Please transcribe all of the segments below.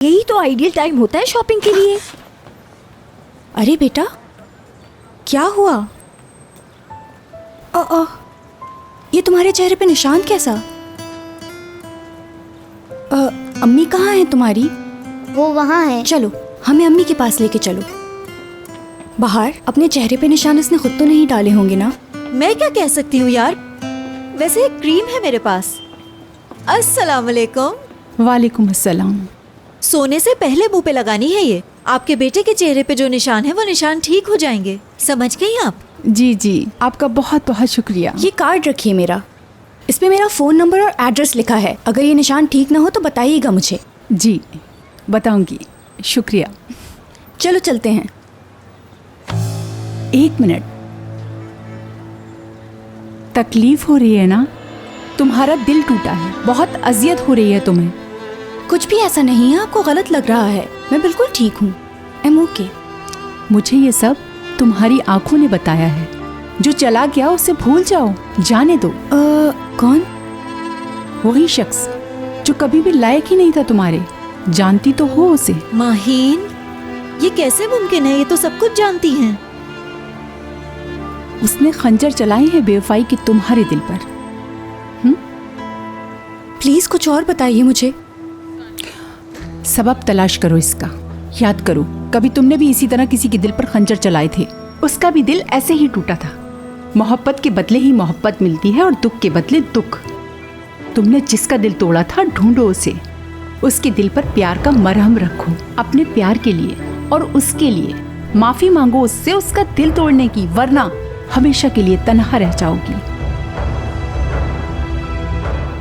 यही तो ideal time होता है शॉपिंग के लिए। अरे बेटा, क्या हुआ? ये तुम्हारे चेहरे पे निशान कैसा? अम्मी कहाँ है तुम्हारी? वो वहाँ है। चलो हमें अम्मी के पास लेके चलो। बाहर अपने चेहरे पे निशान इसने खुद तो नहीं डाले होंगे ना? मैं क्या कह सकती हूँ यार, वैसे एक क्रीम है मेरे पास। अस्सलाम वालेकुम। वालेकुम अस्सलाम। सोने से पहले मुंह पे लगानी है ये। आपके बेटे के चेहरे पे जो निशान है वो निशान ठीक हो जाएंगे, समझ गई आप? जी जी, आपका बहुत बहुत शुक्रिया। ये कार्ड रखिए मेरा, इस पे मेरा फ़ोन नंबर और एड्रेस लिखा है। अगर ये निशान ठीक ना हो तो बताइएगा मुझे। जी बताऊंगी, शुक्रिया। चलो चलते हैं। 1 मिनट, तकलीफ हो रही है ना? तुम्हारा दिल टूटा है, बहुत अजियत हो रही है तुम्हें। कुछ भी ऐसा नहीं है, आपको गलत लग रहा है। मैं बिल्कुल ठीक हूँ, आई एम ओके। मुझे ये सब तुम्हारी आंखों ने बताया है। जो चला गया उसे भूल जाओ, जाने दो। कौन? वही शख्स जो कभी भी लायक ही नहीं था तुम्हारे। जानती तो हो उसे। माहीन, ये कैसे मुमकिन है? ये तो सब कुछ जानती हैं। उसने खंजर चलाए हैं बेवफाई की तुम्हारे दिल पर। प्लीज कुछ और बताइए मुझे। सबब तलाश करो इसका। याद करो, कभी तुमने भी इसी तरह किसी के दिल पर खंजर चलाए थे। उसका भी दिल ऐसे ही टूटा था। मोहब्बत के बदले ही मोहब्बत मिलती है और दुख के बदले दुख। तुमने जिसका दिल तोड़ा था, ढूंढो उसे। उसके दिल पर प्यार का मरहम रखो, अपने प्यार के लिए और उसके लिए। माफी मांगो उससे उसका दिल तोड़ने की, वरना हमेशा के लिए तन्हा रह जाओगी।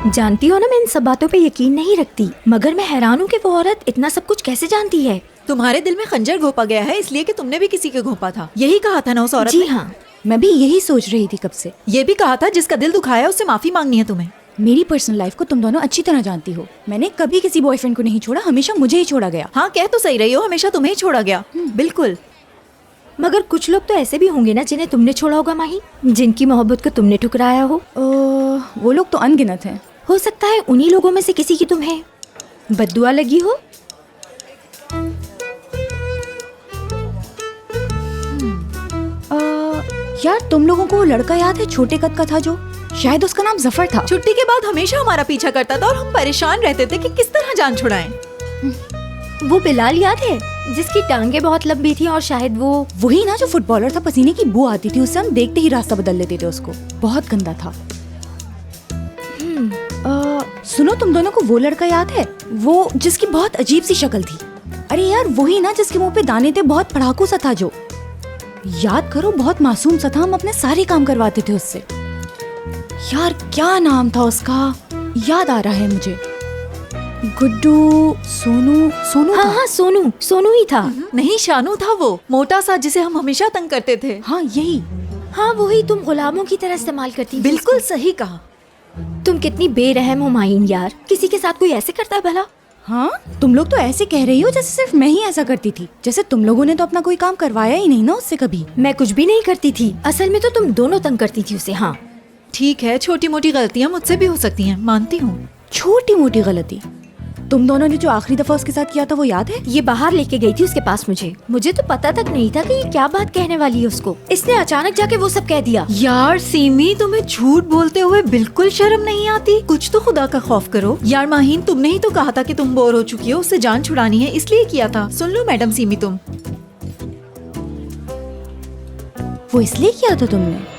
जानती हो ना, मैं इन सब बातों पे यकीन नहीं रखती, मगर मैं हैरान हूँ कि वो औरत इतना सब कुछ कैसे जानती है। तुम्हारे दिल में खंजर घोंपा गया है इसलिए कि तुमने भी किसी के घोंपा था। यही कहा था ना उस औरत जी ने? हाँ, मैं भी यही सोच रही थी कब से। ये भी कहा था जिसका दिल दुखाया उससे माफी मांगनी है तुम्हें। मेरी पर्सनल लाइफ को तुम दोनों अच्छी तरह जानती हो। मैंने कभी किसी बॉयफ्रेंड को नहीं छोड़ा, हमेशा मुझे ही छोड़ा गया। हाँ, कह तो सही रही हो, हमेशा तुम्हें ही छोड़ा गया। बिल्कुल। मगर कुछ लोग तो ऐसे भी होंगे ना जिन्हें तुमने छोड़ा होगा माही, जिनकी मोहब्बत को तुमने ठुकराया हो। वो लोग तो अनगिनत हैं। हो सकता है उन्हीं लोगों में से किसी की तुम्हें बद्दुआ लगी हो। यार, तुम लोगों को वो लड़का याद है, छोटे कद का था जो, शायद उसका नाम जफर था। छुट्टी के बाद हमेशा हमारा पीछा करता था और हम परेशान रहते थे कि किस तरह जान छुड़ाएं। वो बिलाल याद है, जिसकी टांगे बहुत लंबी थी और शायद वो वही ना जो फुटबॉलर था, पसीने की बू आती थी उससे, हम देखते ही रास्ता बदल लेते थे उसको। बहुत गंदा था। सुनो, तुम दोनों को वो लड़का याद है, वो जिसकी बहुत अजीब सी शक्ल थी? अरे यार, वही ना जिसके मुंह पे दाने थे, बहुत पढ़ाकू सा था जो। याद करो, बहुत मासूम सा था, हम अपने सारे काम करवाते थे उससे। यार क्या नाम था उसका, याद आ रहा है मुझे। गुड्डू, सोनू, सोनू हाँ था। हाँ, सोनू, सोनू ही था। नहीं, शानू था वो, मोटा सा, जिसे हम हमेशा तंग करते थे। हाँ यही। हाँ वही, तुम गुलामों की तरह इस्तेमाल करती थी। बिल्कुल सही कहा। तुम कितनी बेरहम हो माहीन यार, किसी के साथ कोई ऐसे करता है भला? हाँ, तुम लोग तो ऐसे कह रही हो जैसे सिर्फ मैं ही ऐसा करती थी। जैसे तुम लोगों ने तो अपना कोई काम करवाया ही नहीं ना उससे कभी। मैं कुछ भी नहीं करती थी, असल में तो तुम दोनों तंग करती थी उसे। हाँ ठीक है, छोटी मोटी गलतियाँ मुझसे भी हो सकती हैं, मानती हूँ। छोटी मोटी गलती? तुम दोनों ने जो आखिरी दफा उसके साथ किया था वो याद है? ये बाहर लेके गई थी उसके पास मुझे तो पता तक नहीं था कि ये क्या बात कहने वाली है उसको। इसने अचानक जाके वो सब कह दिया। यार सीमी, तुम्हें झूठ बोलते हुए बिल्कुल शर्म नहीं आती? कुछ तो खुदा का खौफ करो। यार माहीन, तुमने ही तो कहा था कि तुम बोर हो चुकी हो, उससे जान छुड़ानी है, इसलिए किया था। सुन लो मैडम सीमी, तुम वो इसलिए किया था तुमने?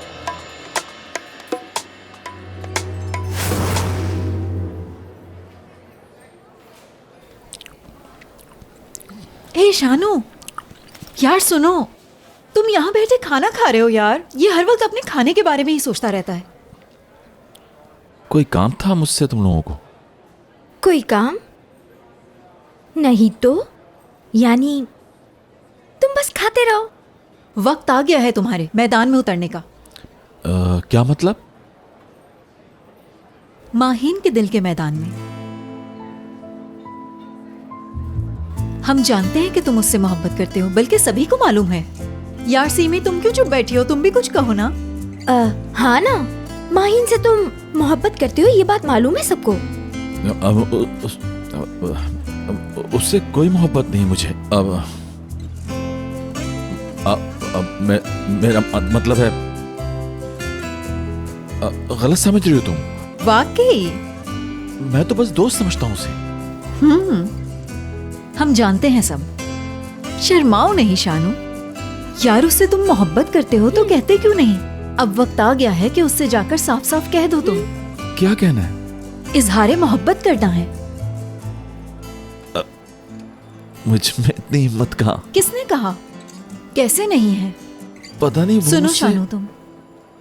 ए शानू, यार सुनो, तुम यहाँ बैठे खाना खा रहे हो यार। ये हर वक्त अपने खाने के बारे में ही सोचता रहता है। कोई काम था मुझसे तुम लोगों को? कोई काम नहीं तो, यानी तुम बस खाते रहो। वक्त आ गया है तुम्हारे मैदान में उतरने का। क्या मतलब? माहीन के दिल के मैदान में। हम जानते हैं कि तुम उससे मोहब्बत करते हो, बल्कि सभी को मालूम है। यार सीमी, तुम क्यों चुप बैठी हो? तुम भी कुछ कहो ना। हाँ ना, माहीन से तुम मोहब्बत करते हो, ये बात मालूम है सबको। उससे कोई मोहब्बत नहीं मुझे। अब मेरा मतलब है, गलत समझ रही हो तुम। वाकई मैं तो बस दोस्त समझता हूँ उसे। हम जानते हैं सब। शर्माओ नहीं शानू। यार उससे तुम मोहब्बत करते हो तो कहते क्यों नहीं? अब वक्त आ गया है कि उससे जाकर साफ साफ कह दो तुम। क्या कहना है? इजहारे मोहब्बत करना है। मुझ में इतनी हिम्मत कहाँ? किसने कहा? कैसे नहीं है? पता नहीं। वो सुनो मुझसे- शानू, तुम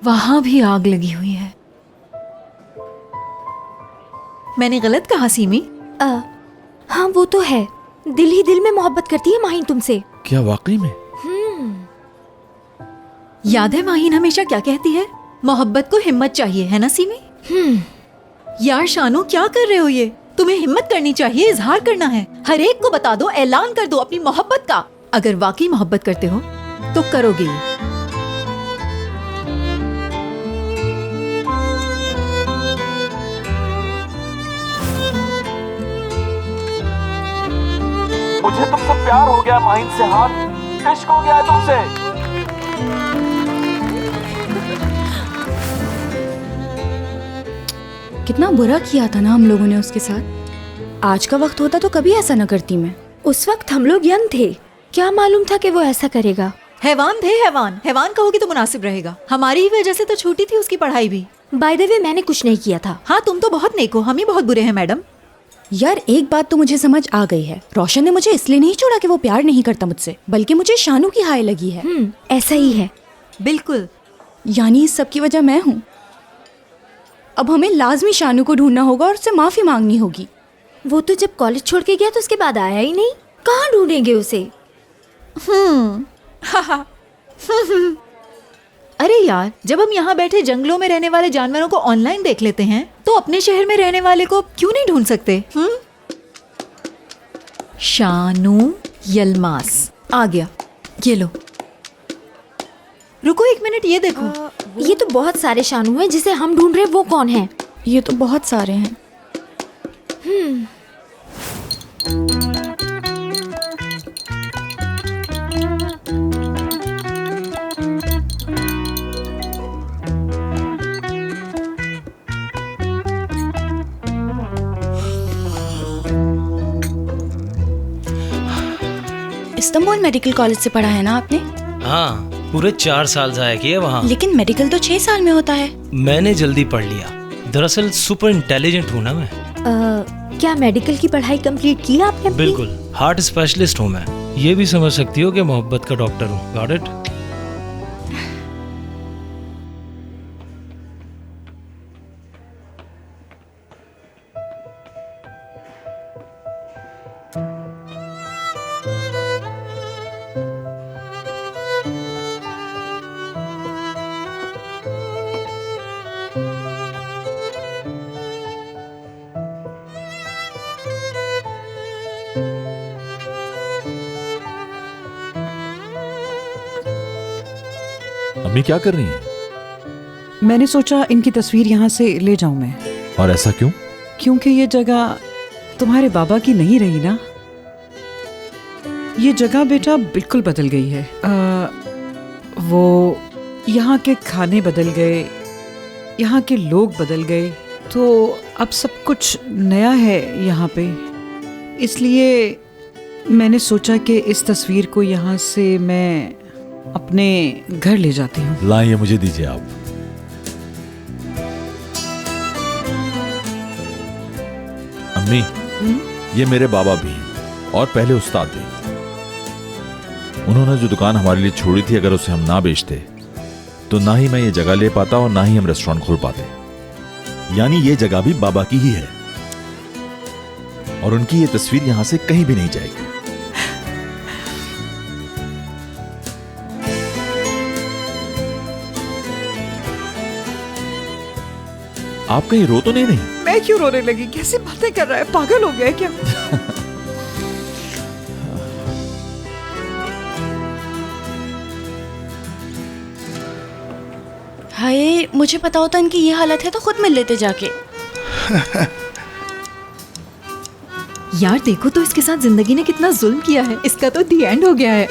वहां भी आग लगी हुई है। मैंने गलत कहा सीमी? हाँ वो तो है, दिल ही दिल में मोहब्बत करती है माहिन तुमसे। क्या वाकई में? याद है माहिन हमेशा क्या कहती है? मोहब्बत को हिम्मत चाहिए, है ना सीमी? यार शानू क्या कर रहे हो ये? तुम्हें हिम्मत करनी चाहिए, इजहार करना है। हर एक को बता दो, ऐलान कर दो अपनी मोहब्बत का। अगर वाकई मोहब्बत करते हो तो करोगे ये। मुझे तुमसे प्यार हो गया माहिन से, हाथ इश्क हो गया है तुमसे। कितना बुरा किया था ना हम लोगों ने उसके साथ। आज का वक्त होता तो कभी ऐसा न करती मैं। उस वक्त हम लोग यंग थे, क्या मालूम था कि वो ऐसा करेगा। हैवान थे, हैवान। हैवान कहोगी तो मुनासिब रहेगा। हमारी ही वजह से तो छूटी थी उसकी पढ़ाई भी। बाय द वे मैंने कुछ नहीं किया था। हाँ तुम तो बहुत नेक हो, हम ही बहुत बुरे हैं मैडम। यार एक बात तो मुझे समझ आ गई है, रोशन ने मुझे इसलिए नहीं छोड़ा कि वो प्यार नहीं करता मुझसे, बल्कि मुझे शानू की हाय लगी है। ऐसा ही है। बिल्कुल। यानी इस सब की वजह मैं हूँ। अब हमें लाजमी शानू को ढूंढना होगा और उससे माफी मांगनी होगी। वो तो जब कॉलेज छोड़ के गया तो उसके बाद आया ही नहीं, कहाँ ढूंढेंगे उसे? अरे यार, जब हम यहाँ बैठे जंगलों में रहने वाले जानवरों को ऑनलाइन देख लेते हैं तो अपने शहर में रहने वाले को क्यों नहीं ढूंढ सकते? शानू यलमास आ गया, ये लो। रुको एक मिनट, ये देखो। ये तो बहुत सारे शानू हैं, जिसे हम ढूंढ रहे हैं वो कौन है? ये तो बहुत सारे हैं। इस्तांबुल मेडिकल कॉलेज से पढ़ा है ना आपने? हाँ, पूरे 4 साल जाया किए वहाँ। लेकिन मेडिकल तो 6 साल में होता है। मैंने जल्दी पढ़ लिया। दरअसल सुपर इंटेलिजेंट हूँ ना मैं। क्या मेडिकल की पढ़ाई कंप्लीट की आपने अपनी? बिल्कुल, हार्ट स्पेशलिस्ट हूँ मैं। ये भी समझ सकती हो कि मोहब्बत का डॉक्टर हूँ। Got it? अम्मी क्या कर रही हैं? मैंने सोचा इनकी तस्वीर यहाँ से ले जाऊं मैं, और ऐसा क्यों? क्योंकि ये जगह तुम्हारे बाबा की नहीं रही ना। ये जगह बेटा बिल्कुल बदल गई है। वो यहाँ के खाने बदल गए, यहाँ के लोग बदल गए, तो अब सब कुछ नया है यहाँ पे। इसलिए मैंने सोचा कि इस तस्वीर को यहाँ से मैं अपने घर ले जाती हूँ। लाइए, मुझे दीजिए आप। अम्मी, ये मेरे बाबा भी हैं और पहले उस्ताद भी। उन्होंने जो दुकान हमारे लिए छोड़ी थी, अगर उसे हम ना बेचते तो ना ही मैं ये जगह ले पाता और ना ही हम रेस्टोरेंट खोल पाते। यानी ये जगह भी बाबा की ही है और उनकी ये तस्वीर यहां से कहीं भी नहीं जाएगी। आप कहीं रो तो नहीं? मैं क्यों रोने लगी? कैसी बातें कर रहा है? पागल हो गया है क्या? हाय, मुझे पता होता इनकी ये हालत है तो खुद मिल लेते जाके। यार देखो तो इसके साथ जिंदगी ने कितना जुल्म किया है। इसका तो दी एंड हो गया है।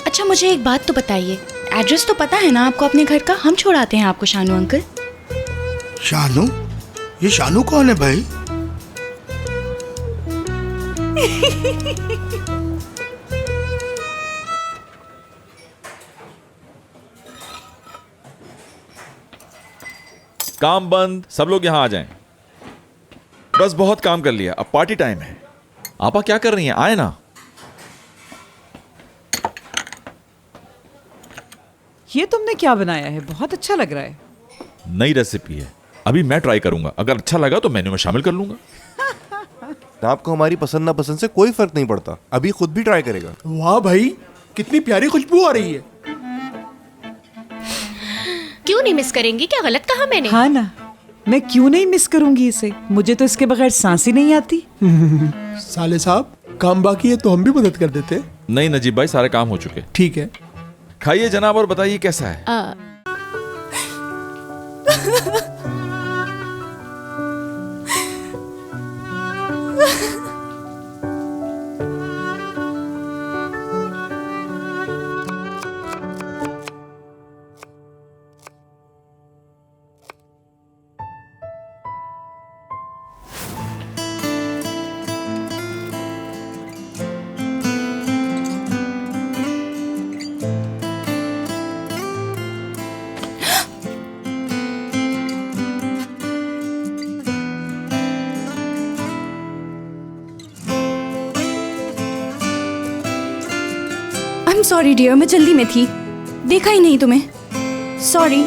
अच्छा मुझे एक बात तो बताइए, एड्रेस तो पता है ना आपको अपने घर का? हम छोड़ाते हैं आपको शानू अंकल। शानू? ये शानू कौन है भाई? काम बंद, सब लोग यहां आ जाएं। बस बहुत काम कर लिया, अब पार्टी टाइम है। आपा क्या कर रही हैं? आए ना। ये तुमने क्या बनाया है? बहुत अच्छा लग रहा है। नई रेसिपी है, अभी मैं ट्राई करूंगा। अगर अच्छा लगा तो मेन्यू में शामिल कर लूंगा। आपको हमारी पसंद ना पसंद से कोई फर्क नहीं पड़ता, अभी खुद भी ट्राई करेगा। वाह भाई, कितनी प्यारी खुशबू आ रही है। क्यों नहीं मिस करेंगी? क्या गलत कहा मैंने? हाँ ना, मैं क्यों नहीं मिस करूंगी इसे? मुझे तो इसके बगैर सांस ही नहीं आती। साले साहब, काम बाकी है तो हम भी मदद कर देते। नहीं नजीब भाई, सारे काम हो चुके। ठीक है, खाइए जनाब और बताइए कैसा है। आई एम सॉरी डियर, मैं जल्दी में थी, देखा ही नहीं तुम्हें। सॉरी।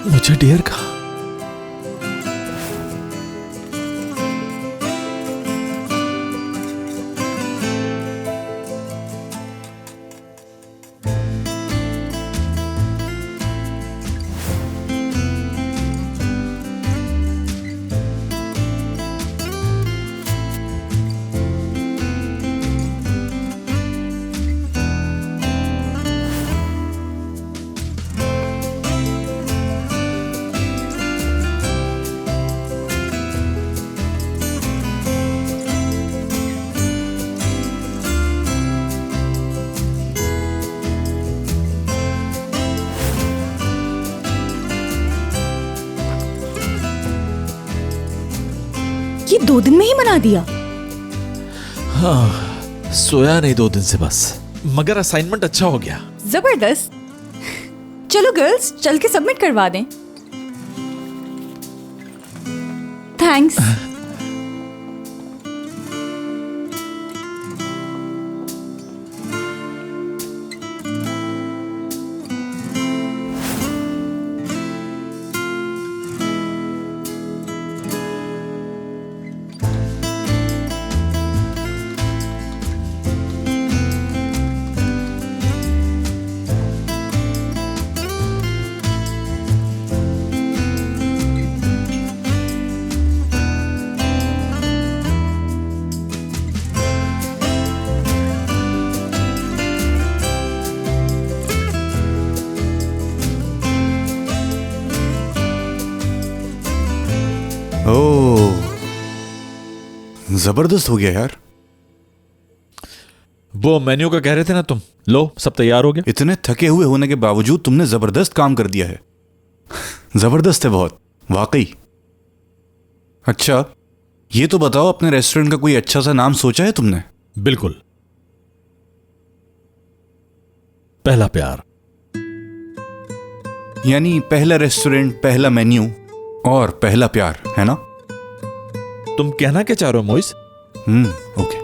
मुझे डियर कहा। ये 2 दिन में ही बना दिया? हाँ, सोया नहीं 2 दिन से बस, मगर असाइनमेंट अच्छा हो गया। जबरदस्त। चलो गर्ल्स, चल के सबमिट करवा दें। थैंक्स। ओह, जबरदस्त हो गया यार। वो मेन्यू का कह रहे थे ना तुम। लो, सब तैयार हो गया। इतने थके हुए होने के बावजूद तुमने जबरदस्त काम कर दिया है। जबरदस्त है बहुत, वाकई। अच्छा, ये तो बताओ, अपने रेस्टोरेंट का कोई अच्छा सा नाम सोचा है तुमने? बिल्कुल, पहला प्यार। यानी पहला रेस्टोरेंट, पहला मेन्यू और पहला प्यार, है ना? तुम कहना क्या चाह रहे हो मोइस? ओके।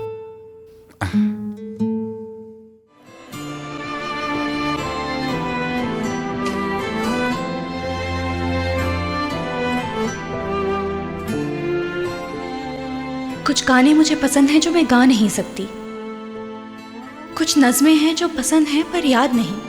कुछ गाने मुझे पसंद हैं जो मैं गा नहीं सकती। कुछ नज़में हैं जो पसंद हैं पर याद नहीं।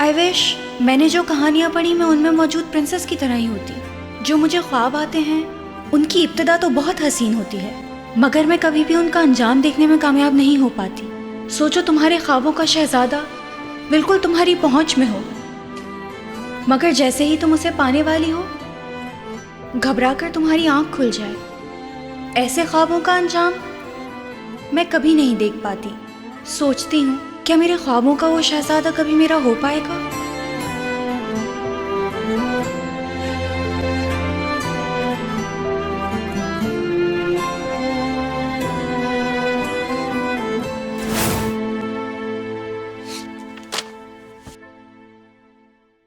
आई विश मैंने जो कहानियाँ पढ़ी मैं उनमें मौजूद प्रिंसेस की तरह ही होती। जो मुझे ख्वाब आते हैं उनकी इब्तिदा तो बहुत हसीन होती है, मगर मैं कभी भी उनका अंजाम देखने में कामयाब नहीं हो पाती। सोचो, तुम्हारे ख्वाबों का शहजादा बिल्कुल तुम्हारी पहुंच में हो, मगर जैसे ही तुम उसे पाने वाली हो, घबराकर तुम्हारी आंख खुल जाए। ऐसे ख्वाबों का अंजाम मैं कभी नहीं देख पाती। सोचती हूँ क्या मेरे ख्वाबों का वो शहजादा कभी मेरा हो पाएगा।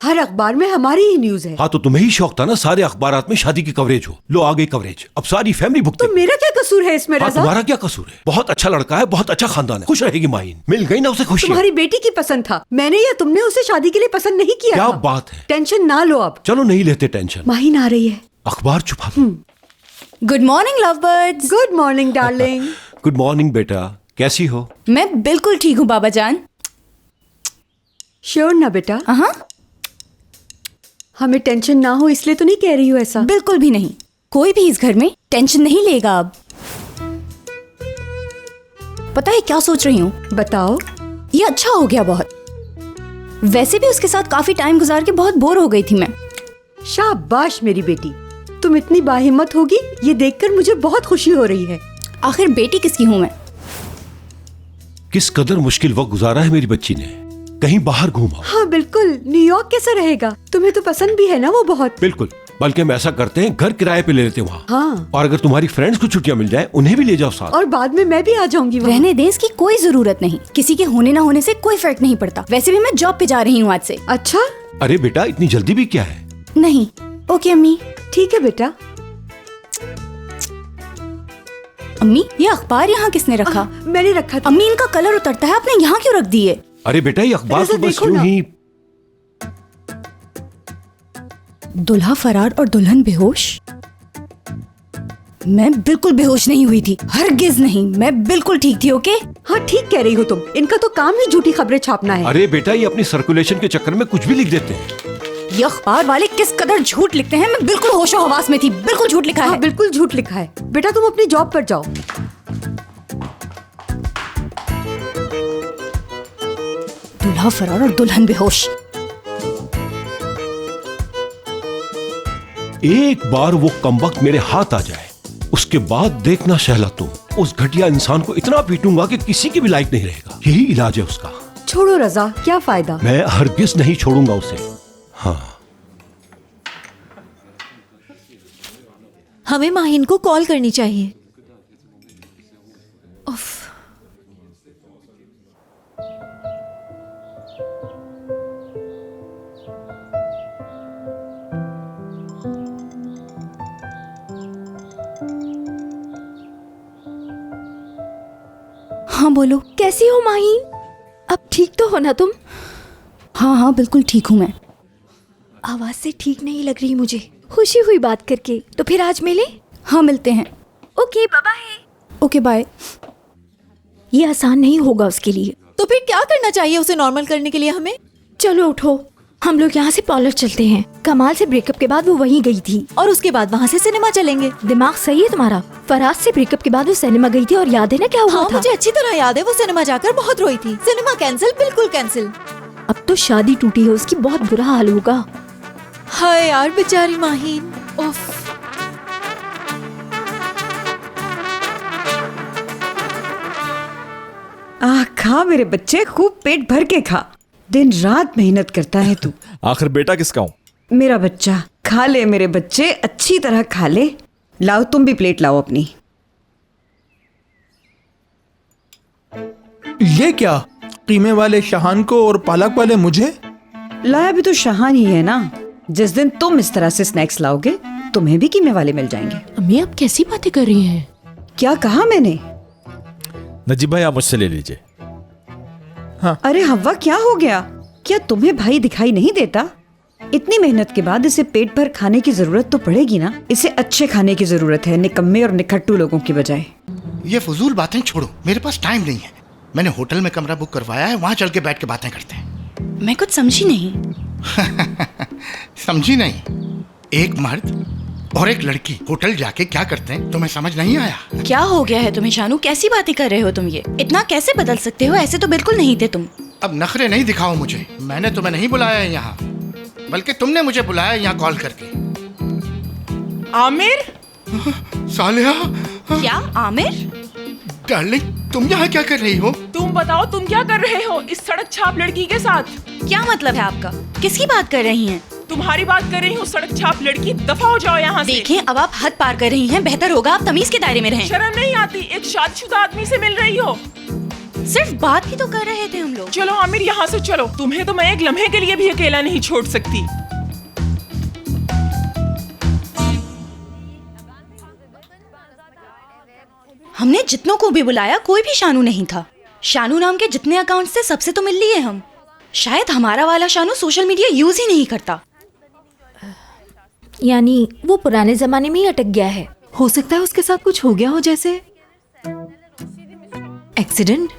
हर अखबार में हमारी ही न्यूज है। हाँ तो तुम्हें ही शौक था ना सारे अखबारात में शादी की कवरेज हो। लो आ गई कवरेज, अब सारी फैमिली भुगते। तो मेरा क्या कसूर है इसमें? हाँ, तुम्हारा क्या कसूर है? बहुत अच्छा लड़का है, बहुत अच्छा खानदान है, खुश रहेगी माहिन। मिल गई ना उसे खुशी। तुम्हारी बेटी की पसंद था, मैंने या तुमने उसे शादी के लिए पसंद नहीं किया। क्या था। बात है? टेंशन ना लो अब। चलो नहीं लेते टेंशन। माहिन आ रही है। अखबार छुपा दो। Good morning love birds. Good morning darling. Good morning बेटा, कैसी हो? मैं बिल्कुल ठीक हूँ बाबा जान। श्योर ना बेटा? हाँ, हमें टेंशन ना हो इसलिए तो नहीं कह रही हूँ ऐसा। बिल्कुल भी नहीं। कोई भी इस घर में टेंशन नहीं लेगा अब। पता है क्या सोच रही हूँ? बताओ। ये अच्छा हो गया बहुत। वैसे भी उसके साथ काफी टाइम गुजार के बहुत बोर हो गई थी मैं। शाबाश मेरी बेटी, तुम इतनी बाहिम्मत होगी ये देखकर मुझे बहुत खुशी हो रही है। आखिर बेटी किसकी हूँ मैं? किस कदर मुश्किल वक्त गुजारा है मेरी बच्ची ने। कहीं बाहर घूमा। हाँ बिल्कुल, न्यूयॉर्क कैसा रहेगा? तुम्हें तो पसंद भी है ना वो बहुत। बिल्कुल, बल्कि हम ऐसा करते हैं घर किराए पे ले लेते हैं वहाँ। हाँ। और अगर तुम्हारी फ्रेंड्स को छुट्टियाँ मिल जाए उन्हें भी ले जाओ साथ। और बाद में मैं भी आ जाऊंगी वहाँ। रहने दे, इसकी कोई जरूरत नहीं। किसी के होने ना होने से कोई फर्क नहीं पड़ता। वैसे भी मैं जॉब पे जा रही हूँ आज से। अच्छा। अरे बेटा इतनी जल्दी भी क्या है? नहीं। ओके अम्मी। ठीक है बेटा। अम्मी ये अखबार यहाँ किसने रखा? मैंने रखा था। अम्मी इनका कलर उतरता है, आपने यहाँ क्यों रख दिए? अरे बेटा ये अखबार तो बस यूं ही। दुल्हा फरार और दुल्हन बेहोश? मैं बिल्कुल बेहोश नहीं हुई थी, हरगिज नहीं। मैं बिल्कुल ठीक थी। ओके। हाँ ठीक कह रही हो तुम। इनका तो काम ही झूठी खबरें छापना है। अरे बेटा ये अपनी सर्कुलेशन के चक्कर में कुछ भी लिख देते हैं। ये अखबार वाले किस कदर झूठ लिखते हैं। मैं बिल्कुल होशो हवास में थी। बिल्कुल झूठ लिखा है। बिल्कुल झूठ लिखा है। बेटा तुम अपनी जॉब पर जाओ। दूल्हा फरार और दुल्हन बेहोश। एक बार वो कमबख्त मेरे हाथ आ जाए उसके बाद देखना शहला तुम। उस घटिया इंसान को इतना पीटूंगा कि किसी के भी लायक नहीं रहेगा। यही इलाज है उसका। छोड़ो रजा, क्या फायदा। मैं हरगिज नहीं छोड़ूंगा उसे। हाँ। हमें माहिन को कॉल करनी चाहिए। उफ। हाँ बोलो। कैसी हो माहिन? अब ठीक तो हो ना तुम? हाँ हाँ बिल्कुल ठीक हूँ मैं। आवाज से ठीक नहीं लग रही मुझे। खुशी हुई बात करके। तो फिर आज मिले? हाँ मिलते हैं। Okay bye. Okay bye. ये आसान नहीं होगा उसके लिए। तो फिर क्या करना चाहिए उसे नॉर्मल करने के लिए हमें? चलो उठो, हम लोग यहाँ से पार्लर चलते हैं। कमाल से ब्रेकअप के बाद वो वहीं गई थी और उसके बाद वहाँ से सिनेमा चलेंगे। दिमाग सही है तुम्हारा? फराज से ब्रेकअप के बाद वो सिनेमा गई थी और याद है ना क्या हुआ हाँ, था? मुझे अच्छी तरह याद है। वो सिनेमा जाकर बहुत रोई थी। सिनेमा कैंसिल, बिल्कुल कैंसिल। अब तो शादी टूटी है उसकी, बहुत बुरा हाल होगा। हाय यार बेचारी माहिन। उफ। खा मेरे बच्चे, खूब पेट भर के खा। दिन रात मेहनत करता है तू। आखिर बेटा किसका हूँ? मेरा बच्चा। खा ले मेरे बच्चे, अच्छी तरह खा ले। लाओ तुम भी प्लेट लाओ अपनी। ये क्या? कीमे वाले शाहान को और पालक वाले मुझे? लाया भी तो शाहान ही है ना। जिस दिन तुम इस तरह से स्नैक्स लाओगे तुम्हें भी कीमे वाले मिल जाएंगे। अम्मी आप कैसी बातें कर रही हैं? क्या कहा मैंने? नजीब भाई आप मुझसे ले लीजिए। हाँ। अरे हव्वा क्या हो गया? क्या तुम्हें भाई दिखाई नहीं देता? इतनी मेहनत के बाद इसे पेट भर खाने की जरूरत तो पड़ेगी ना। इसे अच्छे खाने की जरूरत है, निकम्मे और निखट्टू लोगों की बजाय। ये फजूल बातें छोड़ो, मेरे पास टाइम नहीं है। मैंने होटल में कमरा बुक करवाया है, वहां चल के बैठ के बातें करते हैं। मैं कुछ समझी नहीं। समझी नहीं? एक मर्द और एक लड़की होटल जाके क्या करते हैं तुम्हें समझ नहीं आया? क्या हो गया है तुम्हें शानू? कैसी बातें कर रहे हो तुम? ये इतना कैसे बदल सकते हो? ऐसे तो बिल्कुल नहीं थे तुम। अब नखरे नहीं दिखाओ मुझे। मैंने तुम्हें नहीं बुलाया है यहाँ, बल्कि तुमने मुझे बुलाया यहाँ कॉल करके। आमिर? सालिहा। क्या आमिर? डार्लिंग, तुम यहाँ क्या कर रही हो? तुम बताओ, तुम क्या कर रहे हो इस सड़क छाप लड़की के साथ? क्या मतलब है आपका? किसकी बात कर रही हैं? तुम्हारी बात कर रही हूँ, सड़क छाप लड़की। दफा हो जाओ यहाँ से। देखें, अब आप हद पार कर रही हैं। बेहतर होगा आप तमीज के दायरे में रहें। शर्म नहीं आती? एक शादीशुदा आदमी से मिल रही हो। सिर्फ बात ही तो कर रहे थे हम लोग। चलो आमिर, यहाँ से चलो। तुम्हें तो मैं एक लम्हे के लिए भी अकेला नहीं छोड़ सकती। हमने जितनों को भी बुलाया, कोई भी शानू नहीं था। शानू नाम के जितने अकाउंट्स थे सबसे तो मिल लिए हम। शायद हमारा वाला शानू सोशल मीडिया यूज ही नहीं करता। यानी वो पुराने जमाने में ही अटक गया है। हो सकता है उसके साथ कुछ हो गया हो, जैसे एक्सीडेंट,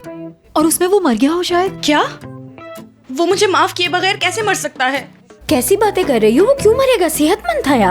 और उसमें वो मर गया हो शायद। क्या? वो मुझे माफ किए बगैर कैसे मर सकता है? कैसी बातें कर रही हो? वो क्यों मरेगा? सेहतमंद था यार।